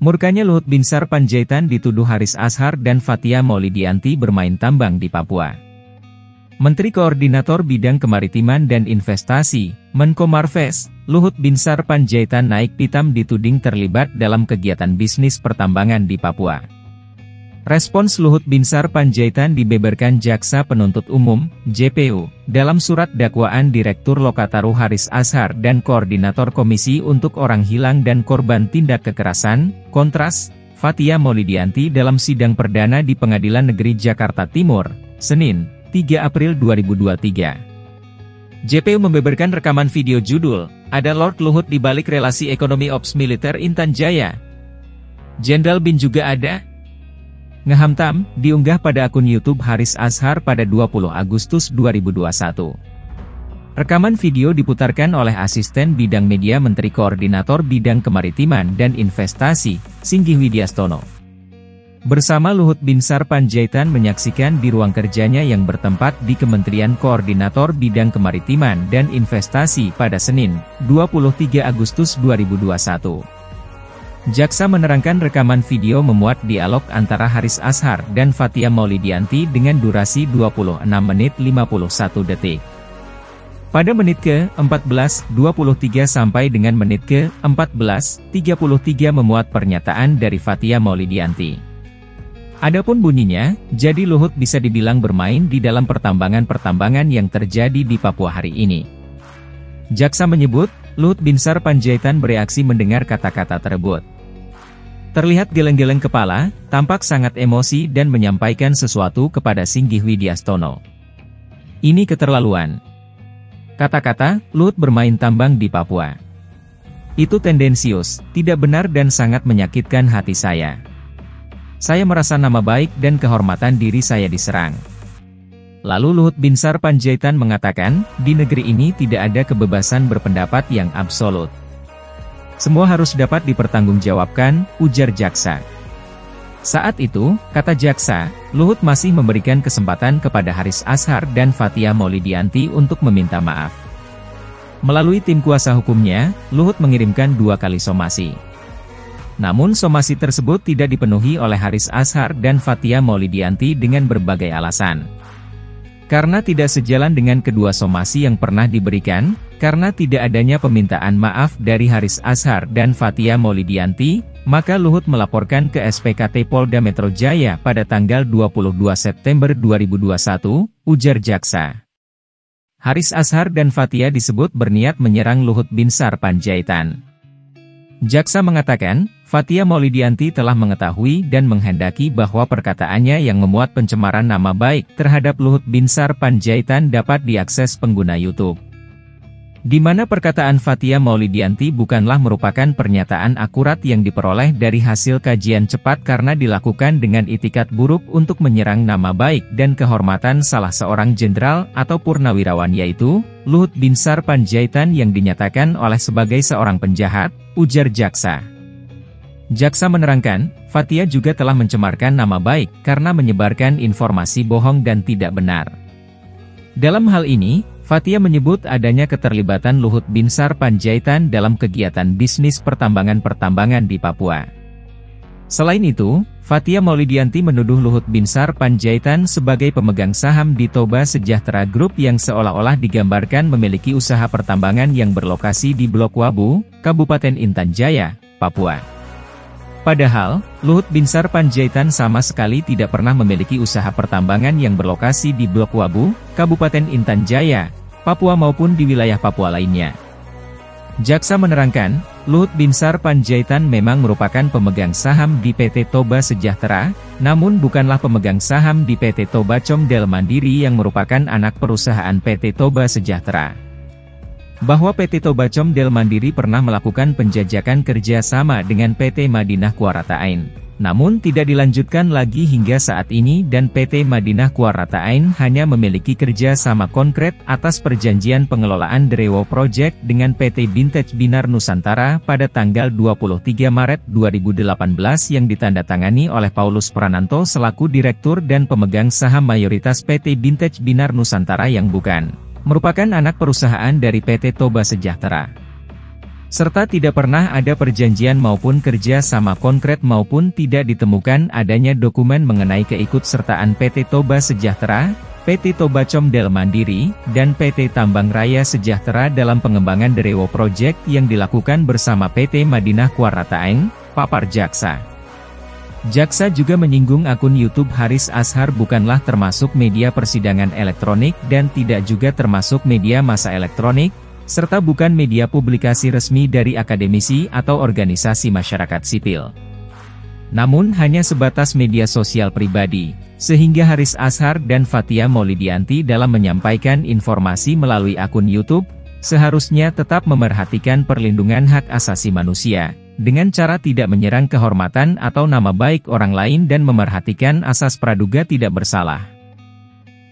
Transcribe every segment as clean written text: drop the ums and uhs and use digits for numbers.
Murkanya Luhut Binsar Panjaitan dituduh Haris Azhar dan Fathia Maulidiyanti bermain tambang di Papua. Menteri Koordinator Bidang Kemaritiman dan Investasi, Menko Marves, Luhut Binsar Panjaitan naik pitam dituding terlibat dalam kegiatan bisnis pertambangan di Papua. Respons Luhut Binsar Panjaitan dibeberkan Jaksa Penuntut Umum, JPU, dalam surat dakwaan Direktur Lokataru Haris Azhar dan Koordinator Komisi untuk Orang Hilang dan Korban Tindak Kekerasan, Kontras, Fathia Maulidiyanti dalam sidang perdana di Pengadilan Negeri Jakarta Timur, Senin, 3 April 2023. JPU membeberkan rekaman video judul, "Ada Lord Luhut di balik relasi ekonomi Ops Militer Intan Jaya. Jenderal Bin juga ada?" Ngehamtam, diunggah pada akun YouTube Haris Azhar pada 20 Agustus 2021. Rekaman video diputarkan oleh Asisten Bidang Media Menteri Koordinator Bidang Kemaritiman dan Investasi, Singgih Widyastono. Bersama Luhut Binsar Panjaitan menyaksikan di ruang kerjanya yang bertempat di Kementerian Koordinator Bidang Kemaritiman dan Investasi pada Senin, 23 Agustus 2021. Jaksa menerangkan rekaman video memuat dialog antara Haris Azhar dan Fathia Maulidiyanti dengan durasi 26 menit 51 detik. Pada menit ke-14:23 sampai dengan menit ke-14:33 memuat pernyataan dari Fathia Maulidiyanti. Adapun bunyinya, jadi Luhut bisa dibilang bermain di dalam pertambangan-pertambangan yang terjadi di Papua hari ini. Jaksa menyebut, Luhut Binsar Panjaitan bereaksi mendengar kata-kata tersebut. Terlihat geleng-geleng kepala, tampak sangat emosi dan menyampaikan sesuatu kepada Singgih Widyastono. Ini keterlaluan. Kata-kata, Luhut bermain tambang di Papua. Itu tendensius, tidak benar dan sangat menyakitkan hati saya. Saya merasa nama baik dan kehormatan diri saya diserang. Lalu Luhut Binsar Panjaitan mengatakan, di negeri ini tidak ada kebebasan berpendapat yang absolut. Semua harus dapat dipertanggungjawabkan, ujar jaksa. Saat itu, kata jaksa, Luhut masih memberikan kesempatan kepada Haris Azhar dan Fathia Maulidiyanti untuk meminta maaf. Melalui tim kuasa hukumnya, Luhut mengirimkan 2 kali somasi. Namun somasi tersebut tidak dipenuhi oleh Haris Azhar dan Fathia Maulidiyanti dengan berbagai alasan. Karena tidak sejalan dengan kedua somasi yang pernah diberikan, karena tidak adanya permintaan maaf dari Haris Azhar dan Fathia Maulidiyanti, maka Luhut melaporkan ke SPKT Polda Metro Jaya pada tanggal 22 September 2021, ujar jaksa. Haris Azhar dan Fathia disebut berniat menyerang Luhut Binsar Panjaitan. Jaksa mengatakan, Fathia Maulidiyanti telah mengetahui dan menghendaki bahwa perkataannya yang memuat pencemaran nama baik terhadap Luhut Binsar Panjaitan dapat diakses pengguna YouTube. Di mana perkataan Fathia Maulidiyanti bukanlah merupakan pernyataan akurat yang diperoleh dari hasil kajian cepat karena dilakukan dengan itikat buruk untuk menyerang nama baik dan kehormatan salah seorang jenderal atau purnawirawan yaitu, Luhut Binsar Panjaitan yang dinyatakan oleh sebagai seorang penjahat, ujar jaksa. Jaksa menerangkan, Fathia juga telah mencemarkan nama baik karena menyebarkan informasi bohong dan tidak benar. Dalam hal ini, Fathia menyebut adanya keterlibatan Luhut Binsar Panjaitan dalam kegiatan bisnis pertambangan-pertambangan di Papua. Selain itu, Fathia Maulidiyanti menuduh Luhut Binsar Panjaitan sebagai pemegang saham di Toba Sejahtera Group yang seolah-olah digambarkan memiliki usaha pertambangan yang berlokasi di Blok Wabu, Kabupaten Intan Jaya, Papua. Padahal, Luhut Binsar Panjaitan sama sekali tidak pernah memiliki usaha pertambangan yang berlokasi di Blok Wabu, Kabupaten Intan Jaya, Papua maupun di wilayah Papua lainnya. Jaksa menerangkan, Luhut Binsar Panjaitan memang merupakan pemegang saham di PT Toba Sejahtera, namun bukanlah pemegang saham di PT Toba Comdel Mandiri yang merupakan anak perusahaan PT Toba Sejahtera. Bahwa PT Toba Comdel Mandiri pernah melakukan penjajakan kerja sama dengan PT Madinah Kuarata-Ain. Namun tidak dilanjutkan lagi hingga saat ini dan PT Madinah Kuarata-Ain hanya memiliki kerja sama konkret atas perjanjian pengelolaan Derewo Project dengan PT Vintage Binar Nusantara pada tanggal 23 Maret 2018 yang ditandatangani oleh Paulus Prananto selaku Direktur dan pemegang saham mayoritas PT Vintage Binar Nusantara yang bukan merupakan anak perusahaan dari PT Toba Sejahtera. serta tidak pernah ada perjanjian maupun kerja sama konkret maupun tidak ditemukan adanya dokumen mengenai keikutsertaan PT Toba Sejahtera, PT Toba Comdel Mandiri, dan PT Tambang Raya Sejahtera dalam pengembangan Derewo Project yang dilakukan bersama PT Madinah Quarataeng, papar jaksa. Jaksa juga menyinggung akun YouTube Haris Azhar bukanlah termasuk media persidangan elektronik dan tidak juga termasuk media massa elektronik, serta bukan media publikasi resmi dari akademisi atau organisasi masyarakat sipil. Namun hanya sebatas media sosial pribadi, sehingga Haris Azhar dan Fathia Maulidiyanti dalam menyampaikan informasi melalui akun YouTube, seharusnya tetap memerhatikan perlindungan hak asasi manusia, dengan cara tidak menyerang kehormatan atau nama baik orang lain dan memerhatikan asas praduga tidak bersalah.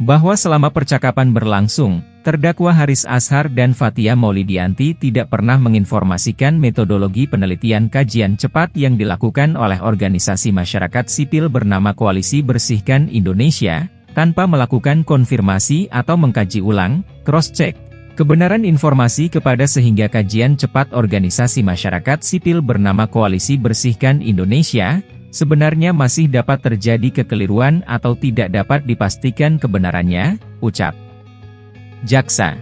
Bahwa selama percakapan berlangsung, terdakwa Haris Azhar dan Fathia Maulidiyanti tidak pernah menginformasikan metodologi penelitian kajian cepat yang dilakukan oleh organisasi masyarakat sipil bernama Koalisi Bersihkan Indonesia, tanpa melakukan konfirmasi atau mengkaji ulang, cross-check, kebenaran informasi kepada sehingga kajian cepat organisasi masyarakat sipil bernama Koalisi Bersihkan Indonesia, sebenarnya masih dapat terjadi kekeliruan atau tidak dapat dipastikan kebenarannya, ucap jaksa.